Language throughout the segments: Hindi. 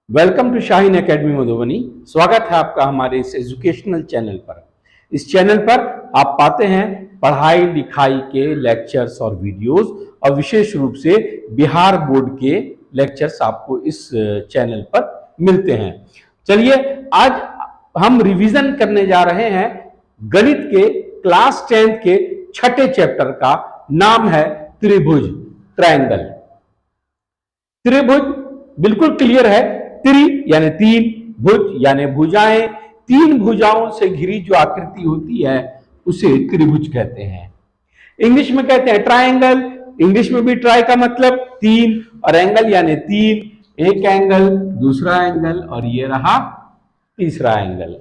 Welcome to Shaheen Academy Madhubani. स्वागत है आपका हमारे इस एजुकेशनल चैनल पर। इस चैनल पर आप पाते हैं पढ़ाई लिखाई के लेक्चर्स और वीडियोस, और विशेष रूप से बिहार बोर्ड के लेक्चर्स आपको इस चैनल पर मिलते हैं। चलिए, आज हम रिवीजन करने जा रहे हैं गणित के क्लास 10 के छठे चैप्टर का। नाम है त्रिभुज, ट्रायंगल। त्रिभुज बिल्कुल क्लियर है। त्रि यानी तीन, भुज यानी भुजाएं, तीन भुजाओं से घिरी जो आकृति होती है उसे त्रिभुज कहते हैं। इंग्लिश में कहते हैं ट्रायंगल। इंग्लिश में भी ट्राई का मतलब तीन, और एंगल यानी तीन, एक एंगल, दूसरा एंगल, और ये रहा तीसरा एंगल,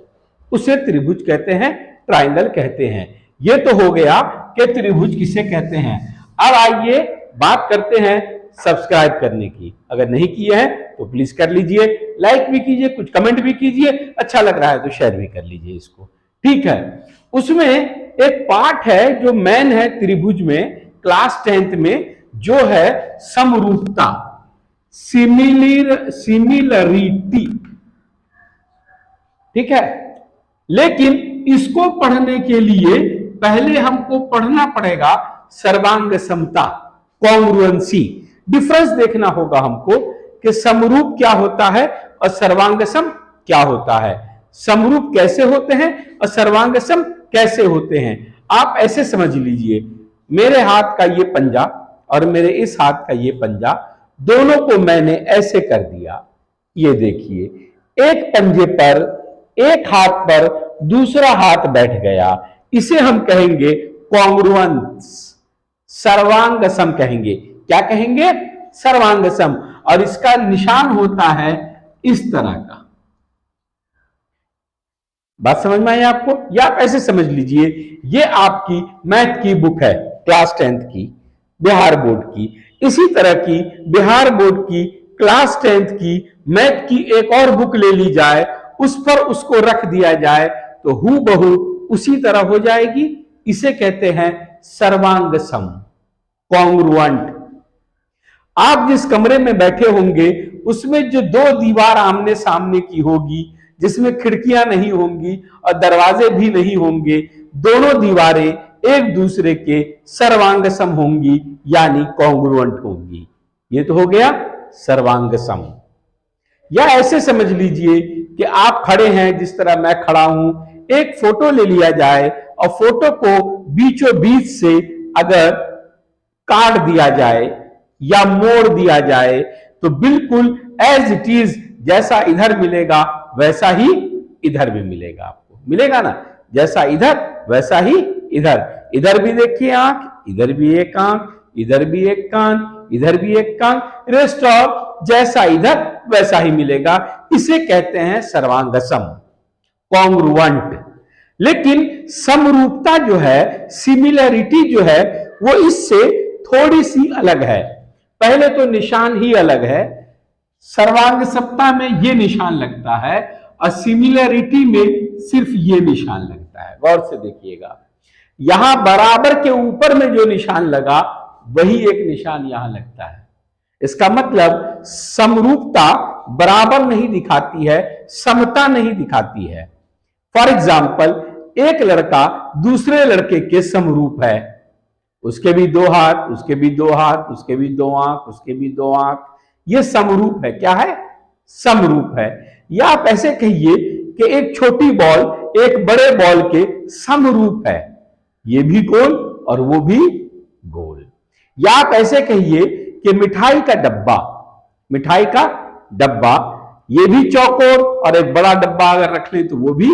उसे त्रिभुज कहते हैं, ट्रायंगल कहते हैं। ये तो हो गया कि त्रिभुज किसे कहते हैं। अब आइए बात करते हैं सब्सक्राइब करने की। अगर नहीं किए हैं तो प्लीज कर लीजिए, लाइक भी कीजिए, कुछ कमेंट भी कीजिए, अच्छा लग रहा है तो शेयर भी कर लीजिए इसको, ठीक है। उसमें एक पार्ट है जो मेन है त्रिभुज में, क्लास 10th में, जो है समरूपता, सिमिलरिटी, ठीक है। लेकिन इसको पढ़ने के लिए पहले हमको पढ़ना पड़ेगा सर्वांग समता, कॉन्ग्रुएंसी। डिफरेंस देखना होगा हमको कि समरूप क्या होता है और सर्वांग सम क्या होता है। समरूप कैसे होते हैं और सर्वांग सम कैसे होते हैं। आप ऐसे समझ लीजिए, मेरे हाथ का ये पंजा और मेरे इस हाथ का ये पंजा, दोनों को मैंने ऐसे कर दिया। ये देखिए, एक पंजे पर, एक हाथ पर दूसरा हाथ बैठ गया, इसे हम कहेंगे कॉन्ग्रुएंस, सर्वांग सम कहेंगे। क्या कहेंगे? सर्वांग सम। और इसका निशान होता है इस तरह का। बात समझ में आई आपको? या आप ऐसे समझ लीजिए, ये आपकी मैथ की बुक है, क्लास 10th की, बिहार बोर्ड की। इसी तरह की बिहार बोर्ड की क्लास 10th की मैथ की एक और बुक ले ली जाए, उस पर उसको रख दिया जाए तो हूबहू उसी तरह हो जाएगी। इसे कहते हैं सर्वांग सम, कॉन्ग्रुएंट। आप जिस कमरे में बैठे होंगे उसमें जो दो दीवार आमने सामने की होगी, जिसमें खिड़कियां नहीं होंगी और दरवाजे भी नहीं होंगे, दोनों दीवारें एक दूसरे के सर्वांग सम होंगी, यानी कॉन्ग्रुएंट होंगी। ये तो हो गया सर्वांग सम। या ऐसे समझ लीजिए कि आप खड़े हैं, जिस तरह मैं खड़ा हूं, एक फोटो ले लिया जाए और फोटो को बीचों बीच से अगर काट दिया जाए या मोड़ दिया जाए तो बिल्कुल एज इट इज, जैसा इधर मिलेगा वैसा ही इधर भी मिलेगा। आपको मिलेगा ना, जैसा इधर वैसा ही इधर। इधर भी देखिए आंख, इधर भी एक आंख, इधर भी एक कान, इधर भी एक कान, रेस्ट ऑफ जैसा इधर वैसा ही मिलेगा। इसे कहते हैं सर्वांग सम, कॉन्ग्रुएंट। लेकिन समरूपता जो है, सिमिलरिटी जो है, वो इससे थोड़ी सी अलग है। पहले तो निशान ही अलग है। सर्वांग समता में ये निशान लगता है और सिमिलरिटी में सिर्फ ये निशान लगता है। गौर से देखिएगा, यहां बराबर के ऊपर में जो निशान लगा वही एक निशान यहां लगता है। इसका मतलब समरूपता बराबर नहीं दिखाती है, समता नहीं दिखाती है। फॉर एग्जाम्पल, एक लड़का दूसरे लड़के के समरूप है, उसके भी दो हाथ, उसके भी दो हाथ, उसके भी दो आंख, उसके भी दो आंख, ये समरूप है। क्या है? समरूप है। या आप ऐसे कहिए कि एक छोटी बॉल एक बड़े बॉल के समरूप है, ये भी गोल और वो भी गोल। या आप ऐसे कहिए कि मिठाई का डब्बा, मिठाई का डब्बा, ये भी चौकोर, और एक बड़ा डब्बा अगर रख ले तो वो भी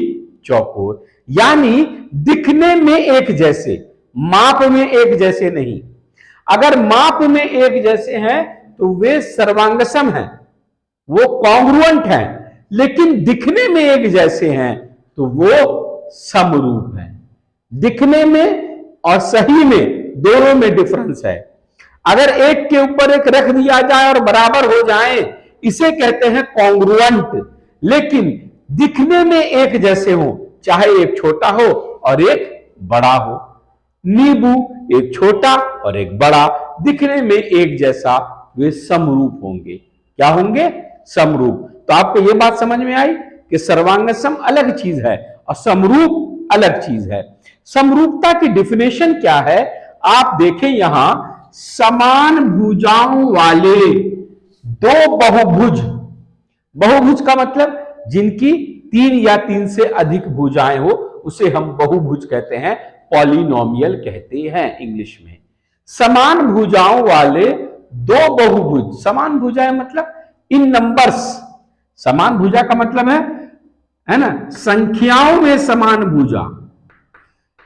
चौकोर। यानी दिखने में एक जैसे, माप में एक जैसे नहीं। अगर माप में एक जैसे हैं तो वे सर्वांग सम हैं, वो कॉन्ग्रुएंट हैं। लेकिन दिखने में एक जैसे हैं तो वो समरूप हैं। दिखने में और सही में दोनों में डिफरेंस है। अगर एक के ऊपर एक रख दिया जाए और बराबर हो जाए, इसे कहते हैं कॉन्ग्रुएंट। लेकिन दिखने में एक जैसे हो, चाहे एक छोटा हो और एक बड़ा हो। नींबू एक छोटा और एक बड़ा, दिखने में एक जैसा, वे समरूप होंगे। क्या होंगे? समरूप। तो तो आपको यह बात समझ में आई कि सर्वांगसम अलग चीज है और समरूप अलग चीज है। समरूपता की डिफिनेशन क्या है, आप देखें यहां, समान भुजाओं वाले दो बहुभुज, बहुभुज का मतलब जिनकी 3 या 3 से अधिक भुजाएं हो उसे हम बहुभुज कहते हैं, पॉलिनोमियल कहते हैं इंग्लिश में। समान भुजाओं वाले दो बहुभुज, समान भुजाएं मतलब इन नंबर्स, समान भुजा का मतलब है ना, संख्याओं में समान भुजा,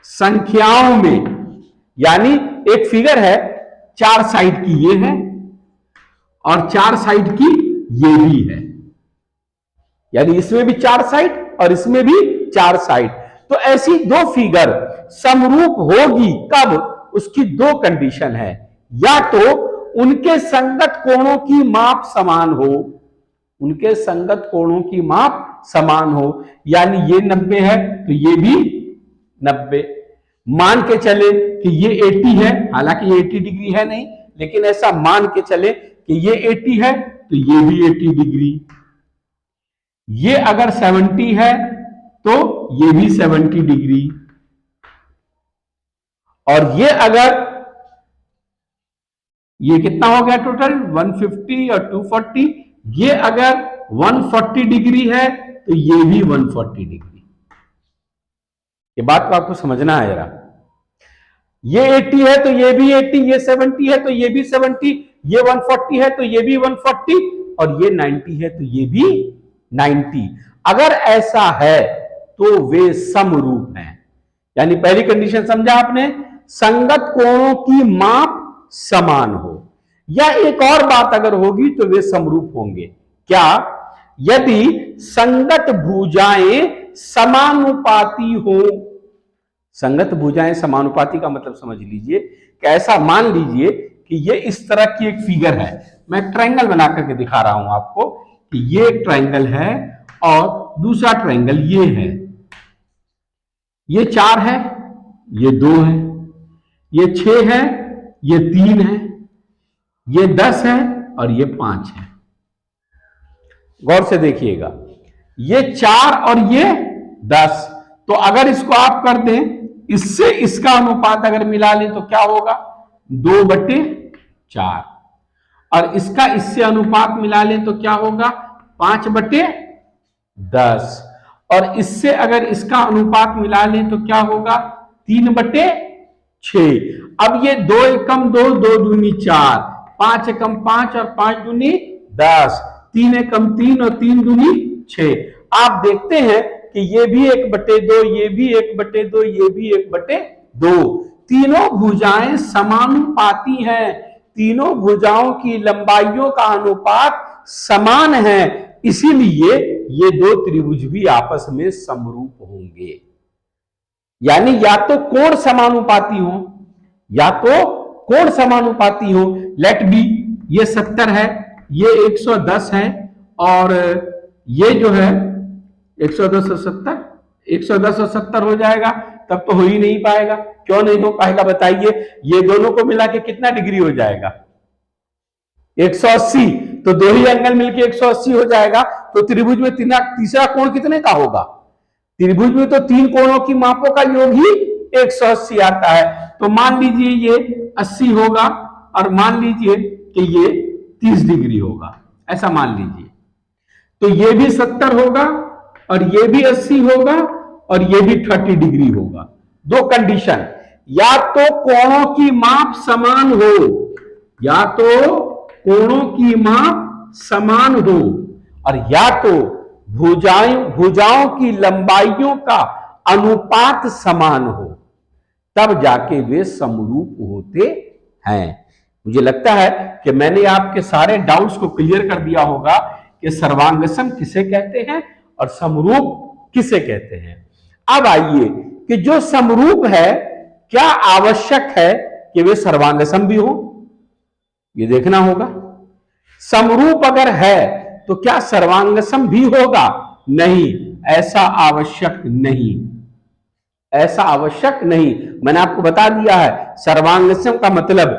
संख्याओं में, यानी एक फिगर है 4 साइड की ये है और 4 साइड की ये भी है, यानी इसमें भी 4 साइड और इसमें भी 4 साइड। तो ऐसी दो फिगर समरूप होगी कब, उसकी 2 कंडीशन है, या तो उनके संगत कोणों की माप समान हो, उनके संगत कोणों की माप समान हो, यानी ये 90 है तो ये भी 90, मान के चले कि ये 80 है, हालांकि ये 80 डिग्री है नहीं, लेकिन ऐसा मान के चले कि ये 80 है तो ये भी 80 डिग्री, ये अगर 70 है तो ये भी 70 डिग्री, और ये अगर, ये कितना हो गया टोटल 150 और 240, ये अगर 140 डिग्री है तो ये भी 140 डिग्री। ये बात को आपको समझना है जरा, ये 80 है तो ये भी 80, ये 70 है तो ये भी 70, ये 140 है तो ये भी 140, और ये 90 है तो ये भी 90। अगर ऐसा है तो वे समरूप हैं, यानी पहली कंडीशन समझा आपने, संगत कोणों की माप समान हो, या एक और बात अगर होगी तो वे समरूप होंगे, क्या, यदि संगत भुजाएं समानुपाती हो। संगत भुजाएं समानुपाती का मतलब समझ लीजिए कि ऐसा मान लीजिए कि ये इस तरह की एक फिगर है, मैं ट्रायंगल बना करके दिखा रहा हूं आपको कि ये एक ट्रायंगल है और दूसरा ट्रायंगल ये है, ये 4 है, ये 2 है, ये 6 है, ये 3 है, ये 10 है और ये 5 है। गौर से देखिएगा, ये 4 और ये 10, तो अगर इसको आप कर दें, इससे इसका अनुपात अगर मिला लें तो क्या होगा, 2/4, और इसका इससे अनुपात मिला लें तो क्या होगा, 5/10, और इससे अगर इसका अनुपात मिला लें तो क्या होगा, 3/6। अब ये 2 एकम 2, 2 दूनी 4, 5 एकम 5 और 5 दूनी 10, 3 एकम 3 और 3 दूनी 6। आप देखते हैं कि ये भी 1/2, ये भी 1/2, ये भी 1/2, तीनों भुजाएं समानुपाती हैं, तीनों भुजाओं की लंबाइयों का अनुपात समान है, इसीलिए ये 2 त्रिभुज भी आपस में समरूप होंगे। यानी या तो कोण समानुपाती हो, या तो कोण समानुपाती हो। लेट बी, ये 70 है, ये 110 है, और ये जो है 110 और 70, 110 और 70 हो जाएगा, तब तो हो ही नहीं पाएगा। क्यों नहीं हो पाएगा बताइए, ये दोनों को मिला के कितना डिग्री हो जाएगा, 180, तो 2 ही एंगल मिलके 180 हो जाएगा। तो त्रिभुज में तीसरा कोण कितने का होगा, त्रिभुज में तो 3 कोणों की मापों का योग ही 180 आता है। तो मान लीजिए ये 80 होगा और मान लीजिए कि ये 30 डिग्री होगा, ऐसा मान लीजिए। तो ये भी 70 होगा और ये भी 80 होगा और ये भी 30 डिग्री होगा। 2 कंडीशन, या तो कोणों की माप समान हो, या तो कोणों की माप समान हो, और या तो भुजाओं की लंबाइयों का अनुपात समान हो, तब जाके वे समरूप होते हैं। मुझे लगता है कि मैंने आपके सारे डाउट्स को क्लियर कर दिया होगा कि सर्वांगसम किसे कहते हैं और समरूप किसे कहते हैं। अब आइए कि जो समरूप है, क्या आवश्यक है कि वे सर्वांगसम भी हो, ये देखना होगा। समरूप अगर है तो क्या सर्वांगसम भी होगा, नहीं, ऐसा आवश्यक नहीं, ऐसा आवश्यक नहीं। मैंने आपको बता दिया है, सर्वांगसम का मतलब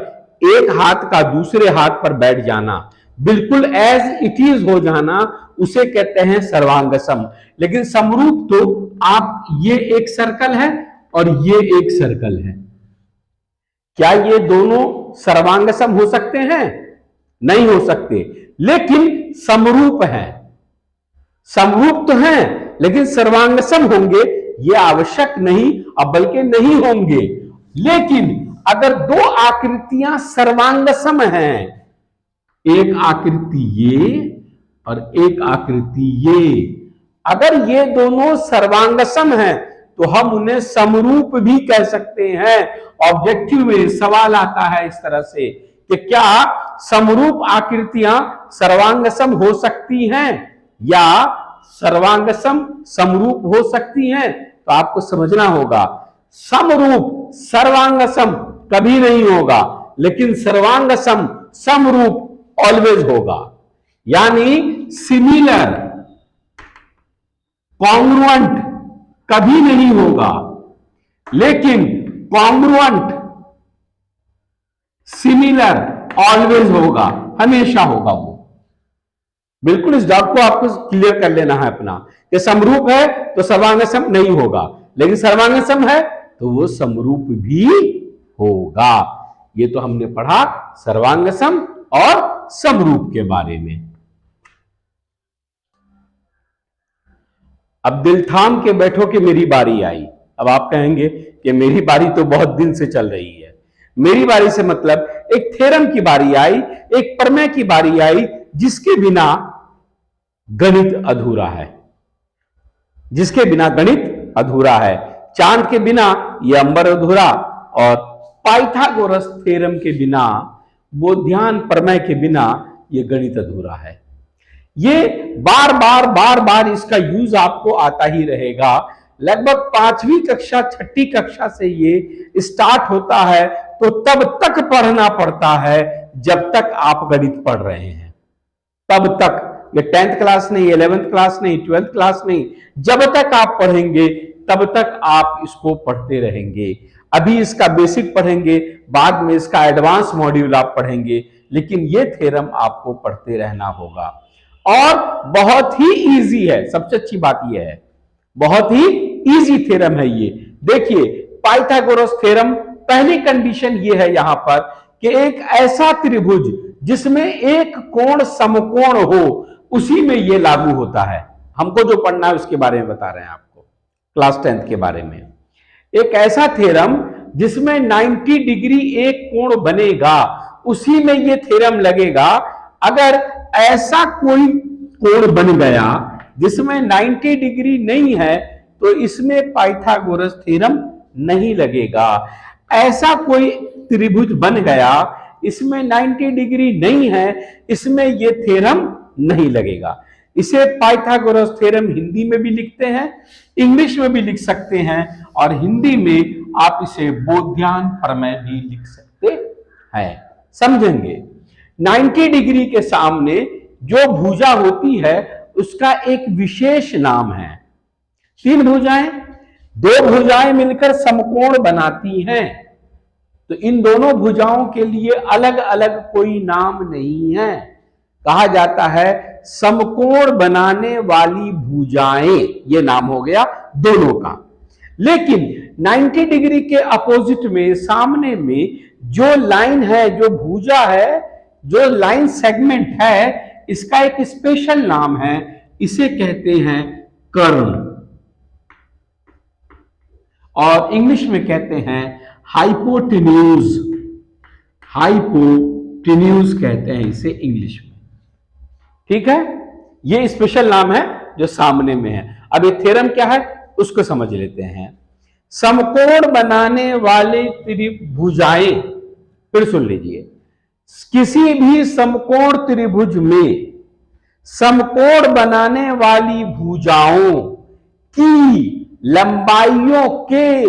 एक हाथ का दूसरे हाथ पर बैठ जाना, बिल्कुल एज इट इज हो जाना, उसे कहते हैं सर्वांगसम। लेकिन समरूप तो आप ये एक सर्कल है और ये एक सर्कल है, क्या ये दोनों सर्वांगसम हो सकते हैं? नहीं हो सकते, लेकिन समरूप है। समरूप तो हैं लेकिन सर्वांगसम होंगे ये आवश्यक नहीं, अब बल्कि नहीं होंगे। लेकिन अगर दो आकृतियां सर्वांगसम हैं, एक आकृति ये और एक आकृति ये, अगर ये दोनों सर्वांगसम हैं तो हम उन्हें समरूप भी कह सकते हैं। ऑब्जेक्टिव में सवाल आता है इस तरह से कि क्या समरूप आकृतियां सर्वांगसम हो सकती हैं या सर्वांगसम समरूप हो सकती हैं? तो आपको समझना होगा समरूप सर्वांगसम कभी नहीं होगा, लेकिन सर्वांगसम समरूप ऑलवेज होगा। यानी सिमिलर कॉन्ग्रुएंट कभी नहीं होगा, लेकिन कॉन्ग्रुएंट सिमिलर ऑलवेज होगा, हमेशा होगा वो। बिल्कुल इस डाउट को आपको क्लियर कर लेना है अपना कि समरूप है तो सर्वांगसम नहीं होगा, लेकिन सर्वांगसम है तो वो समरूप भी होगा। ये तो हमने पढ़ा सर्वांगसम और समरूप के बारे में। अब दिल थाम के बैठो कि मेरी बारी आई। अब आप कहेंगे कि मेरी बारी तो बहुत दिन से चल रही है। मेरी बारी से मतलब एक थ्योरम की बारी आई, एक प्रमेय की बारी आई जिसके बिना गणित अधूरा है, जिसके बिना गणित अधूरा है। चांद के बिना यह अंबर अधूरा, और पाइथागोरस थ्योरम के बिना, बोधियान प्रमेय के बिना यह गणित अधूरा है। ये बार बार इसका यूज आपको आता ही रहेगा। लगभग 5वीं कक्षा 6ठी कक्षा से ये स्टार्ट होता है, तो तब तक पढ़ना पड़ता है जब तक आप गणित पढ़ रहे हैं। तब तक, ये 10th क्लास नहीं, 11th क्लास नहीं, 12th क्लास नहीं, जब तक आप पढ़ेंगे तब तक आप इसको पढ़ते रहेंगे। अभी इसका बेसिक पढ़ेंगे, बाद में इसका एडवांस मॉड्यूल आप पढ़ेंगे, लेकिन ये थ्योरम आपको पढ़ते रहना होगा। और बहुत ही इजी है, सबसे अच्छी बात यह है बहुत ही इजी थ्योरम है ये। देखिए पाइथागोरस थ्योरम, पहली कंडीशन ये है यहां पर कि एक ऐसा त्रिभुज जिसमें एक कोण समकोण हो, उसी में ये लागू होता है। हमको जो पढ़ना है उसके बारे में बता रहे हैं आपको, क्लास 10th के बारे में। एक ऐसा थ्योरम जिसमें 90 डिग्री एक कोण बनेगा, उसी में ये थ्योरम लगेगा। अगर ऐसा कोई कोण बन गया जिसमें 90 डिग्री नहीं है, तो इसमें पाइथागोरस थ्योरम नहीं लगेगा। ऐसा कोई त्रिभुज बन गया, इसमें 90 डिग्री नहीं है, इसमें यह थ्योरम नहीं लगेगा। इसे पाइथागोरस थ्योरम हिंदी में भी लिखते हैं, इंग्लिश में भी लिख सकते हैं, और हिंदी में आप इसे बोधियान प्रमेय भी लिख सकते हैं। समझेंगे 90 डिग्री के सामने जो भुजा होती है उसका एक विशेष नाम है। 3 भुजाएं, 2 भुजाएं मिलकर समकोण बनाती हैं, तो इन दोनों भुजाओं के लिए अलग अलग कोई नाम नहीं है। कहा जाता है समकोण बनाने वाली भुजाएं, ये नाम हो गया दोनों का। लेकिन 90 डिग्री के अपोजिट में, सामने में जो लाइन है, जो भुजा है, जो लाइन सेगमेंट है, इसका एक स्पेशल नाम है, इसे कहते हैं कर्ण, और इंग्लिश में कहते हैं हाइपोटेन्यूज। हाइपोटेन्यूज कहते हैं इसे इंग्लिश में, ठीक है। ये स्पेशल नाम है जो सामने में है। अब ये थ्योरम क्या है उसको समझ लेते हैं। समकोण बनाने वाले त्रिभुजाएं, फिर सुन लीजिए, किसी भी समकोण त्रिभुज में समकोण बनाने वाली भुजाओं की लंबाइयों के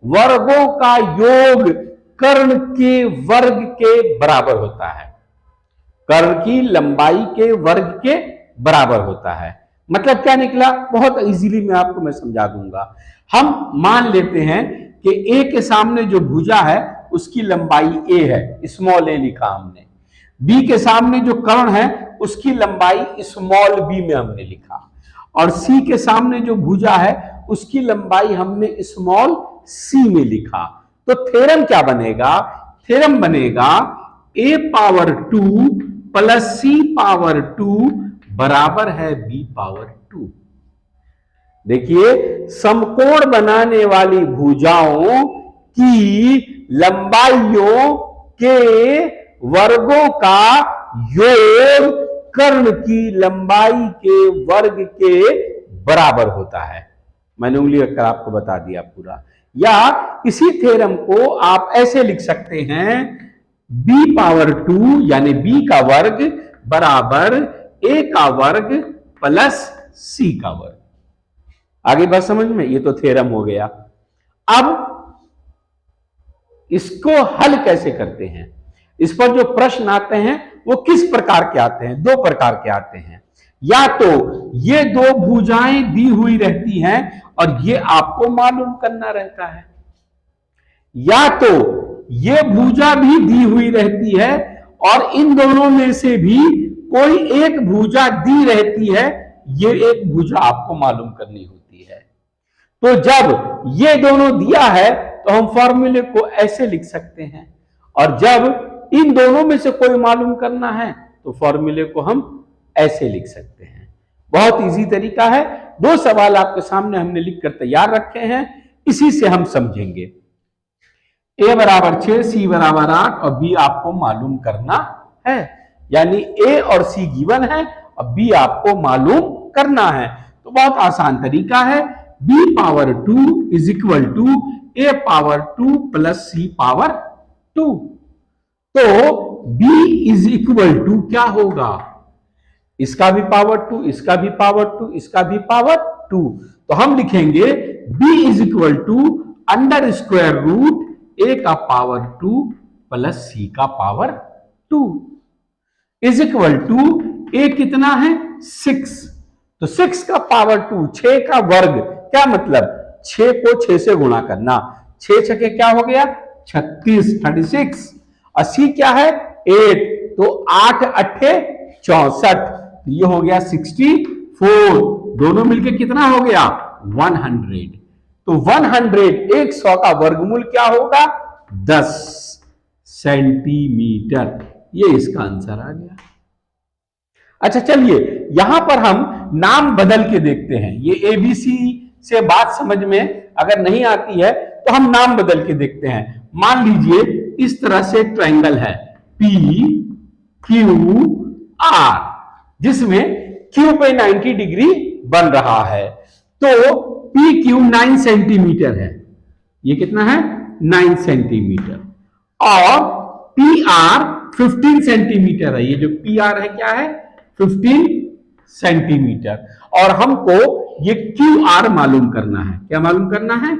वर्गों का योग कर्ण के वर्ग के बराबर होता है। कर्ण की लंबाई के वर्ग के बराबर होता है। मतलब क्या निकला, बहुत इजीली मैं समझा दूंगा। हम मान लेते हैं कि ए के सामने जो भुजा है उसकी लंबाई ए है, स्मॉल ए लिखा हमने। बी के सामने जो कर्ण है उसकी लंबाई स्मॉल बी में हमने लिखा, और सी के सामने जो भुजा है उसकी लंबाई हमने स्मॉल सी में लिखा। तो थ्योरम क्या बनेगा? थ्योरम बनेगा a power 2 plus c power 2 बराबर है b पावर 2। देखिए, समकोण बनाने वाली भुजाओं की लंबाइयों के वर्गों का योग कर्ण की लंबाई के वर्ग के बराबर होता है। मैंने उंगली रखकर आपको बता दिया पूरा। या इसी थ्योरम को आप ऐसे लिख सकते हैं, b पावर 2 यानी b का वर्ग बराबर a का वर्ग प्लस c का वर्ग। आगे बात समझ में? ये तो थ्योरम हो गया। अब इसको हल कैसे करते हैं? इस पर जो प्रश्न आते हैं वो किस प्रकार के आते हैं? दो प्रकार के आते हैं। या तो ये दो भुजाएं दी हुई रहती हैं और ये आपको मालूम करना रहता है, या तो ये भुजा भी दी हुई रहती है और इन दोनों में से भी कोई एक भुजा दी रहती है, ये एक भुजा आपको मालूम करनी होती है। तो जब ये दोनों दिया है तो हम फॉर्मूले को ऐसे लिख सकते हैं, और जब इन दोनों में से कोई मालूम करना है तो फॉर्मूले को हम ऐसे लिख सकते हैं। बहुत इजी तरीका है। दो सवाल आपके सामने हमने लिखकर तैयार रखे हैं, इसी से हम समझेंगे। a बराबर 6, c बराबर 8 और b आपको मालूम करना है। यानी a और c गिवन है और b आपको मालूम करना है। तो बहुत आसान तरीका है। b power 2 is equal to a power 2 plus c power 2। तो b इज इक्वल टू क्या होगा? इसका भी पावर 2, इसका भी पावर 2, इसका भी पावर 2। तो हम लिखेंगे b is equal to under square root a का पावर 2 प्लस c का power 2 is equal to a कितना है? 6। तो 6 का पावर 2, 6 का वर्ग, क्या मतलब? 6 को 6 से गुणा करना। 6 छके क्या हो गया? 36, 36। और c क्या है? 8। तो 8 अट्ठे 64, ये हो गया 64। दोनों मिलके कितना हो गया? 100। तो 100 का वर्गमूल क्या होगा? 10 सेंटीमीटर। ये इसका आंसर आ गया। अच्छा, चलिए यहां पर हम नाम बदल के देखते हैं। ये एबीसी से बात समझ में अगर नहीं आती है तो हम नाम बदल के देखते हैं। मान लीजिए इस तरह से ट्रायंगल है पी क्यू आर, जिसमें क्यू पे 90 डिग्री बन रहा है। तो पी क्यू 9 सेंटीमीटर है। ये कितना है? 9 सेंटीमीटर। और पी आर 15 सेंटीमीटर है। ये जो पी आर है क्या है? 15 सेंटीमीटर। और हमको ये क्यू आर मालूम करना है। क्या मालूम करना है?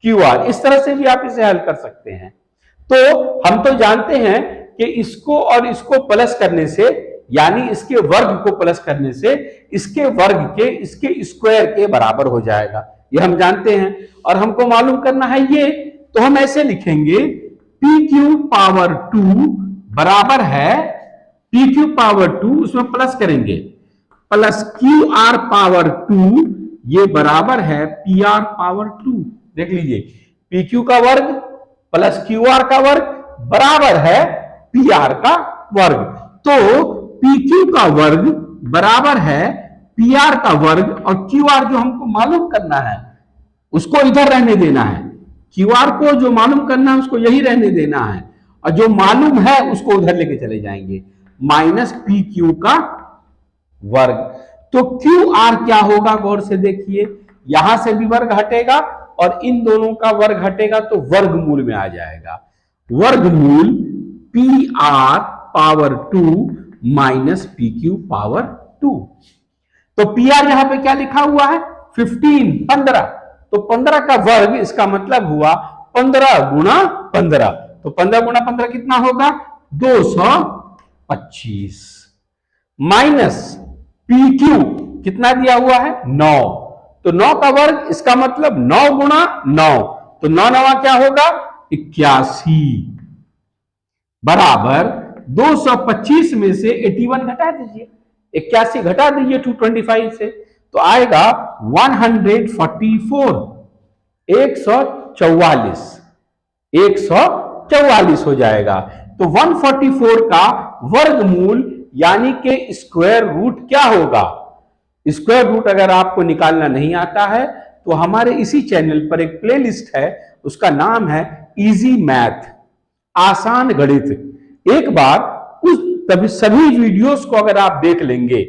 Q R. इस तरह से भी आप इसे हल कर सकते हैं। तो हम तो जानते हैं कि इसको और इसको प्लस करने से, यानी इसके वर्ग को प्लस करने से इसके वर्ग के इसके स्क्वायर के बराबर हो जाएगा। ये हम जानते हैं। और हमको मालूम करना है ये, तो हम ऐसे लिखेंगे पी क्यू पावर 2 बराबर है, पी क्यू पावर 2 उसमें प्लस करेंगे, प्लस क्यू आर पावर 2, ये बराबर है पी आर पावर 2। देख लीजिए, पी क्यू का वर्ग प्लस क्यू आर का वर्ग बराबर है पी आर का वर्ग। तो पी क्यू का वर्ग बराबर है पी आर का वर्ग, और क्यू आर जो हमको मालूम करना है उसको इधर रहने देना है। क्यू आर को जो मालूम करना है उसको यही रहने देना है, और जो मालूम है उसको उधर लेके चले जाएंगे, माइनस पी क्यू का वर्ग। तो क्यू आर क्या होगा? गौर से देखिए, यहां से भी वर्ग हटेगा और इन दोनों का वर्ग हटेगा तो वर्गमूल में आ जाएगा। वर्गमूल P R power 2 minus P Q power 2। तो पी आर यहां पे क्या लिखा हुआ है? 15। तो 15 का वर्ग, इसका मतलब हुआ 15 गुणा 15। तो 15 गुणा 15 कितना होगा? 225। माइनस पी क्यू कितना दिया हुआ है? 9। तो 9 का वर्ग, इसका मतलब 9 गुणा 9। तो 9 9 क्या होगा? 81 बराबर 225 में से 81 घटा दीजिए, 81 घटा दीजिए 225 से, तो आएगा 144, 144, 144 हो जाएगा। तो 144 का वर्गमूल यानी कि स्क्वायर रूट क्या होगा? स्क्वायर रूट अगर आपको निकालना नहीं आता है तो हमारे इसी चैनल पर एक प्लेलिस्ट है, उसका नाम है इजी मैथ, आसान गणित। एक बार उस तभी सभी वीडियोस को अगर आप देख लेंगे,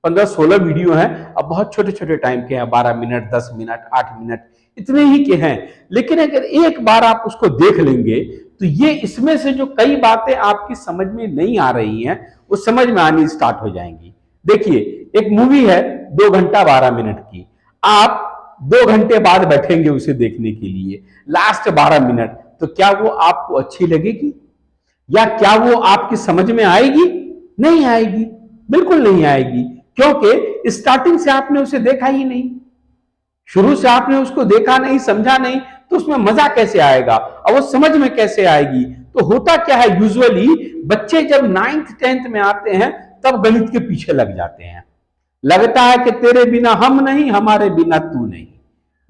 15-16 वीडियो हैं, अब बहुत छोटे छोटे टाइम के हैं, 12 मिनट, 10 मिनट, 8 मिनट, इतने ही के हैं, लेकिन अगर एक बार आप उसको देख लेंगे तो ये इसमें से जो कई बातें आपकी समझ में नहीं आ रही हैं वो समझ में आनी स्टार्ट हो जाएंगी। देखिए, एक मूवी है 2 घंटा 12 मिनट की, आप 2 घंटे बाद बैठेंगे उसे देखने के लिए, लास्ट 12 मिनट, तो क्या वो आपको अच्छी लगेगी या क्या वो आपकी समझ में आएगी? नहीं आएगी, बिल्कुल नहीं आएगी, क्योंकि स्टार्टिंग से आपने उसे देखा ही नहीं, शुरू से आपने उसको देखा नहीं, समझा नहीं, तो उसमें मजा कैसे आएगा और वो समझ में कैसे आएगी? तो होता क्या है, यूजुअली बच्चे जब 9th 10th में आते हैं तब गणित के पीछे लग जाते हैं, लगता है कि तेरे बिना हम नहीं, हमारे बिना तू नहीं,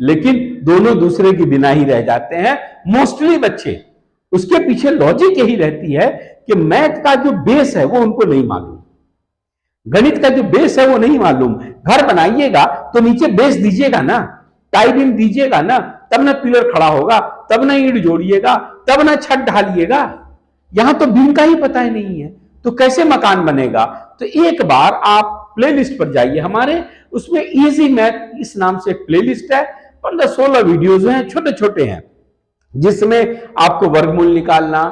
लेकिन दोनों दूसरे के बिना ही रह जाते हैं मोस्टली बच्चे। उसके पीछे लॉजिक यही रहती है कि मैथ का जो बेस है वो उनको नहीं मालूम, गणित का जो बेस है वो नहीं मालूम। घर बनाइएगा तो नीचे बेस दीजिएगा ना, टाई बीम दीजिएगा ना, तब ना पिलर खड़ा होगा, तब ना ईंट जोड़िएगा, तब ना छत ढालिएगा। यहां तो बीम का ही पता ही नहीं है, तो कैसे मकान बनेगा? तो एक बार आप प्लेलिस्ट पर जाइए हमारे, उसमें इजी मैथ इस नाम से एक प्लेलिस्ट है, 15-16 वीडियोज हैं, छोटे छोटे हैं, जिसमें आपको वर्गमूल निकालना,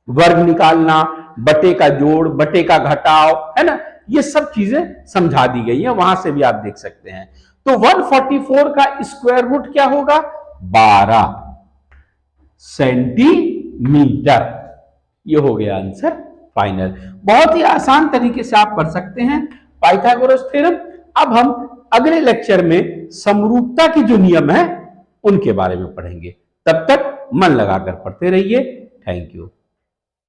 वर्ग निकालना, बटे का जोड़, बटे का घटाव, है ना, ये सब चीजें समझा दी गई है, वहां से भी आप देख सकते हैं। तो 144 का स्क्वायर रूट क्या होगा? 12 सेंटीमीटर। ये हो गया आंसर फाइनल। बहुत ही आसान तरीके से आप कर सकते हैं पाइथागोरस थ्योरम। अब हम अगले लेक्चर में समरूपता के जो नियम है उनके बारे में पढ़ेंगे। तब तक मन लगाकर पढ़ते रहिए। Thank you.